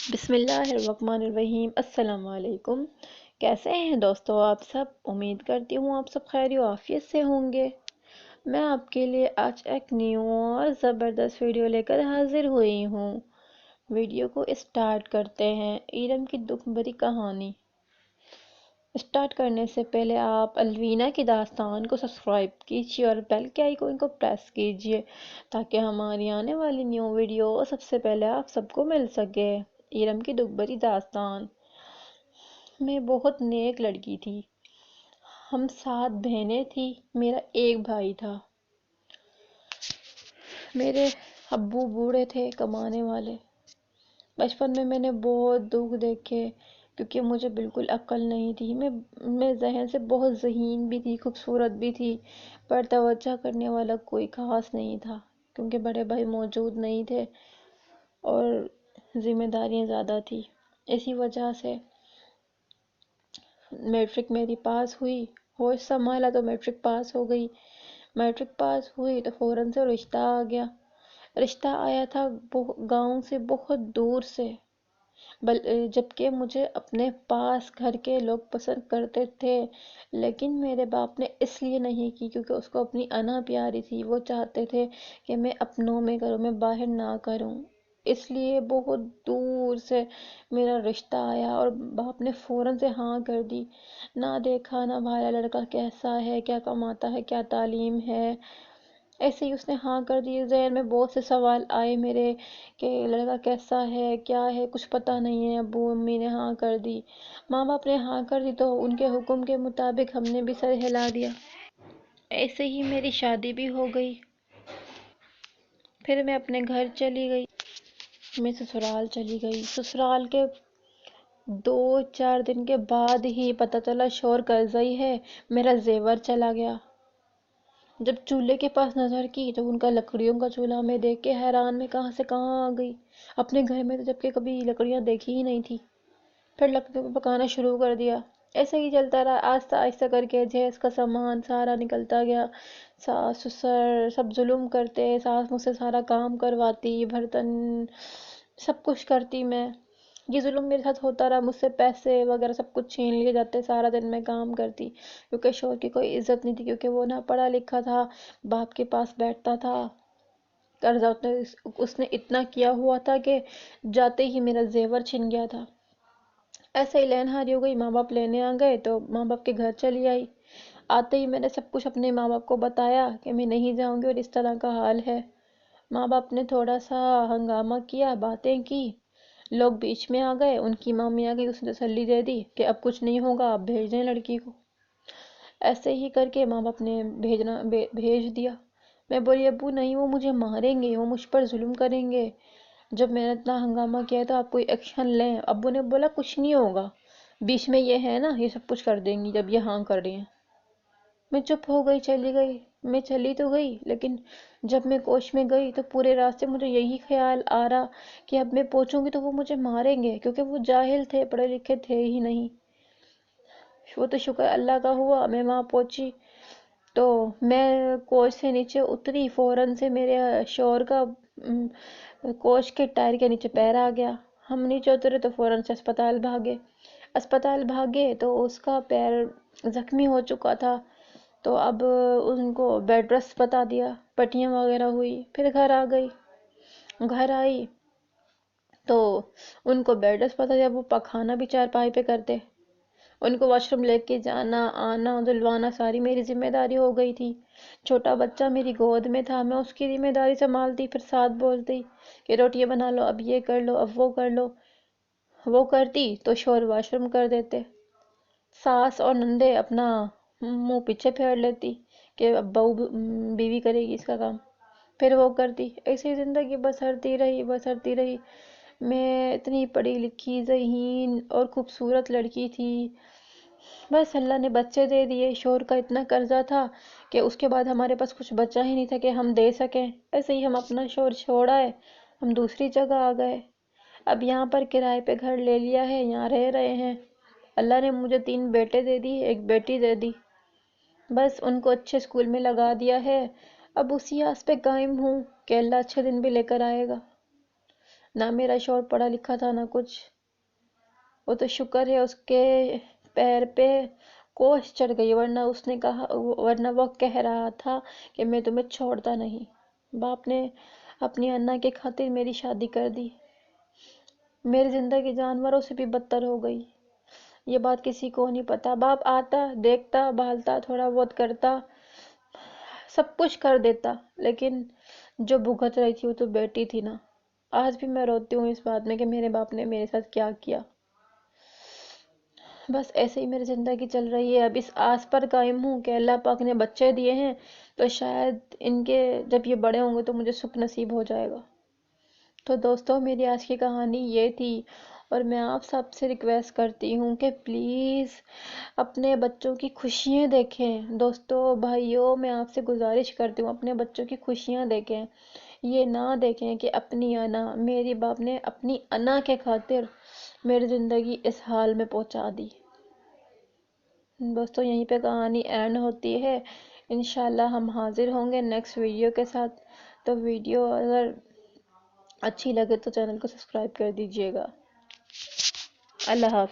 بسم اللہ الرحمن الرحیم۔ السلام علیکم۔ کیسے ہیں دوستو آپ سب؟ امید کرتی ہوں آپ سب خیر و عافیت سے ہوں گے۔ میں آپ کے لیے آج ایک نیو اور زبردست ویڈیو لے کر حاضر ہوئی ہوں۔ ویڈیو کو اسٹارٹ کرتے ہیں۔ ارم کی دکھ بھری کہانی۔ اسٹارٹ کرنے سے پہلے آپ الوینا کی داستان کو سبسکرائب کیجیے اور بیل کے آئیکن کو پریس کیجیے تاکہ ہماری آنے والی نیو ویڈیو سب سے پہلے آپ سب کو مل سکے۔ ارم کی دکھ بھری داستان۔ میں بہت نیک لڑکی تھی۔ ہم 7 بہنیں تھی، میرا ایک بھائی تھا۔ میرے ابو بوڑھے تھے، کمانے والے۔ بچپن میں نے بہت دکھ دیکھے کیونکہ مجھے بالکل عقل نہیں تھی۔ میں ذہن سے بہت ذہین بھی تھی، خوبصورت بھی تھی، پر توجہ کرنے والا کوئی خاص نہیں تھا کیونکہ بڑے بھائی موجود نہیں تھے اور ذمہ داریاں زیادہ تھی۔ اسی وجہ سے میٹرک میری پاس ہوئی، ہوش سنبھالا تو میٹرک پاس ہو گئی۔ میٹرک پاس ہوئی تو فوراً سے رشتہ آ گیا۔ رشتہ آیا تھا گاؤں سے، بہت دور سے، جبکہ مجھے اپنے پاس گھر کے لوگ پسند کرتے تھے، لیکن میرے باپ نے اس لیے نہیں کی کیونکہ اس کو اپنی انا پیاری تھی۔ وہ چاہتے تھے کہ میں اپنوں میں کروں، میں باہر نہ کروں، اس لیے بہت دور سے میرا رشتہ آیا اور باپ نے فوراً سے ہاں کر دی۔ نہ دیکھا نہ بھالا لڑکا کیسا ہے، کیا کماتا ہے، کیا تعلیم ہے، ایسے ہی اس نے ہاں کر دی۔ ذہن میں بہت سے سوال آئے میرے کہ لڑکا کیسا ہے، کیا ہے، کچھ پتہ نہیں ہے۔ ابو امی نے ہاں کر دی، ماں باپ نے ہاں کر دی تو ان کے حکم کے مطابق ہم نے بھی سر ہلا دیا۔ ایسے ہی میری شادی بھی ہو گئی۔ پھر میں اپنے گھر چلی گئی، میں سسرال چلی گئی۔ سسرال کے 2-4 دن کے بعد ہی پتہ چلا شوہر قرضائی ہے، میرا زیور چلا گیا۔ جب چولہے کے پاس نظر کی تو ان کا لکڑیوں کا چولہا میں دیکھ کے حیران، میں کہاں سے کہاں آ گئی اپنے گھر میں، تو جبکہ کبھی لکڑیاں دیکھی ہی نہیں تھی۔ پھر لکڑیوں پہ پکانا شروع کر دیا۔ ایسے ہی چلتا رہا، آہستہ آہستہ کر کے جہیز کا سامان سارا نکلتا گیا۔ ساس سسر سب ظلم کرتے، ساس مجھ سے سارا کام کرواتی، برتن سب کچھ کرتی میں۔ یہ ظلم میرے ساتھ ہوتا رہا، مجھ سے پیسے وغیرہ سب کچھ چھین لیے جاتے، سارا دن میں کام کرتی کیونکہ شوہر کی کوئی عزت نہیں تھی، کیونکہ وہ نہ پڑھا لکھا تھا، باپ کے پاس بیٹھتا تھا۔ قرضہ اس نے اتنا کیا ہوا تھا کہ جاتے ہی میرا زیور چھن گیا تھا۔ ایسے ہی لین ہاری ہو گئی، ماں باپ لینے آ گئے تو ماں باپ کے گھر چلی آئی۔ آتے ہی میں نے سب کچھ اپنے ماں باپ کو بتایا کہ میں نہیں جاؤں گی اور اس طرح کا حال ہے۔ ماں باپ نے تھوڑا سا ہنگامہ کیا، باتیں کی، لوگ بیچ میں آ گئے، ان کی مامی آ گئی، اس نے تسلی دے دی کہ اب کچھ نہیں ہوگا، آپ بھیج دیں لڑکی کو۔ ایسے ہی کر کے ماں باپ نے بھیج دیا۔ میں بولی ابو نہیں، وہ مجھے ماریں گے، وہ مجھ پر ظلم کریں گے، جب میں نے اتنا ہنگامہ کیا تو آپ کوئی ایکشن لیں۔ ابو نے بولا کچھ نہیں ہوگا، بیچ میں یہ ہے نا، یہ سب کچھ کر دیں گی جب یہ ہاں کر رہی ہیں۔ میں چپ ہو گئی، چلی گئی۔ میں چلی تو گئی لیکن جب میں کوچ میں گئی تو پورے راستے مجھے یہی خیال آ رہا کہ اب میں پہنچوں گی تو وہ مجھے ماریں گے، کیونکہ وہ جاہل تھے، پڑھے لکھے تھے ہی نہیں۔ وہ تو شکر اللہ کا ہوا میں وہاں پہنچی تو میں کوچ سے نیچے اتری، فوراً سے میرے شوہر کا کوچ کے ٹائر کے نیچے پیر آ گیا۔ ہم نیچے اترے تو فوراً سے اسپتال بھاگے تو اس کا پیر زخمی ہو چکا تھا، تو اب ان کو بیڈ ریسٹ بتا دیا، پٹیاں وغیرہ ہوئی۔ پھر گھر آئی تو ان کو بیڈ ریسٹ بتا دیا، وہ پخانا بھی چارپائی پہ کرتے، ان کو واش روم لے کے جانا آنا دلوانا ساری میری ذمہ داری ہو گئی تھی۔ چھوٹا بچہ میری گود میں تھا، میں اس کی ذمہ داری سنبھالتی، پھر ساتھ بولتی کہ روٹیاں بنا لو، اب یہ کر لو، اب وہ کر لو۔ وہ کرتی تو شوہر واش روم کر دیتے، ساس اور نندے اپنا منہ پیچھے پھیر لیتی کہ اب بہو بیوی کرے گی اس کا کام، پھر وہ کرتی۔ ایسی زندگی بسرتی رہی۔ میں اتنی پڑھی لکھی ذہین اور خوبصورت لڑکی تھی، بس اللہ نے بچے دے دیے۔ شوہر کا اتنا قرضہ تھا کہ اس کے بعد ہمارے پاس کچھ بچا ہی نہیں تھا کہ ہم دے سکیں۔ ایسے ہی ہم اپنا شوہر چھوڑ آئے، ہم دوسری جگہ آ گئے۔ اب یہاں پر کرائے پہ گھر لے لیا ہے، یہاں رہ رہے ہیں۔ اللہ نے مجھے 3 بیٹے دے دی، 1 بیٹی دے دی، بس ان کو اچھے اسکول میں لگا دیا ہے۔ اب اسی آس پہ قائم ہوں کہ اللہ اچھے دن بھی لے کر آئے گا۔ نہ میرا شوہر پڑھا لکھا تھا نہ کچھ، وہ تو شکر ہے اس کے پیر پہ کوس چڑھ گئی، ورنہ وہ کہہ رہا تھا کہ میں تمہیں چھوڑتا نہیں۔ باپ نے اپنی انا کے خاطر میری شادی کر دی، میری زندگی جانوروں سے بھی بدتر ہو گئی۔ یہ بات کسی کو نہیں پتا۔ باپ آتا، دیکھتا، بھالتا، تھوڑا بہت کرتا، سب کچھ کر دیتا، لیکن جو بھگت رہی تھی وہ تو بیٹی تھی نا۔ آج بھی میں روتی ہوں اس بات میں کہ میرے باپ نے میرے ساتھ کیا کیا۔ بس ایسے ہی میری زندگی چل رہی ہے۔ اب اس آس پر قائم ہوں کہ اللہ پاک نے بچے دیے ہیں تو شاید ان کے جب یہ بڑے ہوں گے تو مجھے سکھ نصیب ہو جائے گا۔ تو دوستو میری آج کی کہانی یہ تھی، اور میں آپ سب سے ریکویسٹ کرتی ہوں کہ پلیز اپنے بچوں کی خوشیاں دیکھیں۔ دوستو بھائیوں، میں آپ سے گزارش کرتی ہوں اپنے بچوں کی خوشیاں دیکھیں، یہ نہ دیکھیں کہ اپنی انا، میری باپ نے اپنی انا کے خاطر میری زندگی اس حال میں پہنچا دی۔ دوستو یہیں پہ کہانی اینڈ ہوتی ہے، انشاءاللہ ہم حاضر ہوں گے نیکسٹ ویڈیو کے ساتھ۔ تو ویڈیو اگر اچھی لگے تو چینل کو سبسکرائب کر دیجیے گا۔ اللہ حافظ۔